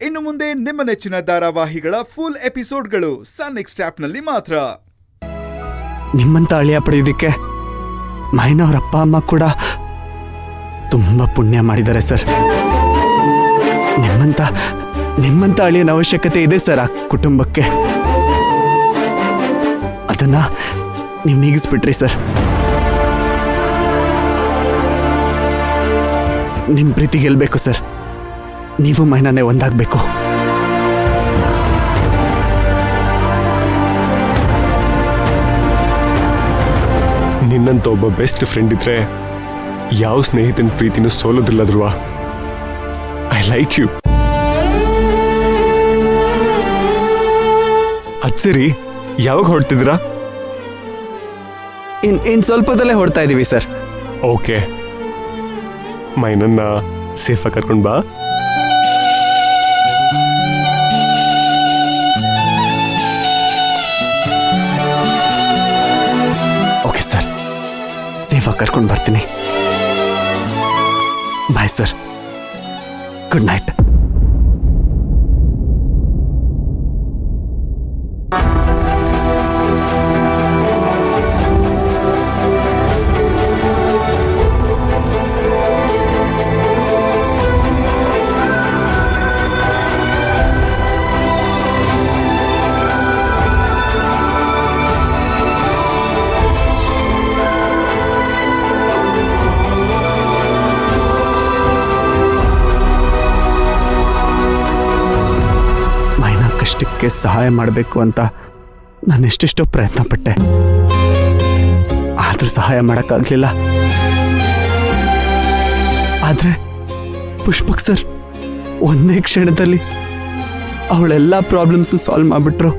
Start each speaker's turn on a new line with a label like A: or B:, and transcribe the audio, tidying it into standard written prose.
A: ಇನ್ನು ಮುಂದೆ ನಿಮ್ಮ ನೆಚ್ಚಿನ ಧಾರಾವಾಹಿಗಳ ಫುಲ್ ಎಪಿಸೋಡ್ಗಳು ಸನ್ ನೆಕ್ಸ್ಟ್ ಆಪ್ನಲ್ಲಿ ಮಾತ್ರ.
B: ನಿಮ್ಮಂತ ಅಳಿಯ ಪಡೆಯೋದಕ್ಕೆ ಮೈನವ್ರ ಅಪ್ಪ ಅಮ್ಮ ಕೂಡ ತುಂಬ ಪುಣ್ಯ ಮಾಡಿದ್ದಾರೆ ಸರ್. ನಿಮ್ಮಂತ ಅಳಿಯನ ಅವಶ್ಯಕತೆ ಇದೆ ಸರ್ ಆ ಕುಟುಂಬಕ್ಕೆ. ಅದನ್ನ ನೀವು ನೀಗಿಸ್ಬಿಟ್ರಿ ಸರ್. ನಿಮ್ಮ ಪ್ರೀತಿ ಗೆಲ್ಬೇಕು ಸರ್. ನೀವು ಮೈನಾನೇ ಒಂದಾಗಬೇಕು.
C: ನಿನ್ನಂತ ಒಬ್ಬ ಬೆಸ್ಟ್ ಫ್ರೆಂಡ್ ಇದ್ರೆ ಯಾವ ಸ್ನೇಹಿತನ ಪ್ರೀತಿನೂ ಸೋಲೋದಿಲ್ಲ ಧ್ರುವ. I like you. ಅದ್ ಸರಿ, ಯಾವಾಗ ಹೊರಡ್ತಿದ್ದೀರಾ?
B: ಇನ್ ಸ್ವಲ್ಪದಲ್ಲೇ ಹೊಡ್ತಾ ಇದೀವಿ ಸರ್.
C: ಓಕೆ, ಮೈನನ್ನ ಸೇಫಾಗಿ ಕರ್ಕೊಂಡು ಬಾ.
B: ಓಕೆ ಸರ್, ಸೇಫಾಗಿ ಕರ್ಕೊಂಡು ಬರ್ತೀನಿ. Bye sir, good night. ಕಷ್ಟಕ್ಕೆ ಸಹಾಯ ಮಾಡಬೇಕು ಅಂತ ನಾನು ಎಷ್ಟೆಷ್ಟೋ ಪ್ರಯತ್ನ ಪಟ್ಟೆ, ಆದರೂ ಸಹಾಯ ಮಾಡೋಕ್ಕಾಗಲಿಲ್ಲ. ಆದರೆ ಪುಷ್ಪಕ್ ಸರ್ ಒಂದೇ ಕ್ಷಣದಲ್ಲಿ ಅವಳೆಲ್ಲ ಪ್ರಾಬ್ಲಮ್ಸ್ನ ಸಾಲ್ವ್ ಮಾಡಿಬಿಟ್ರು.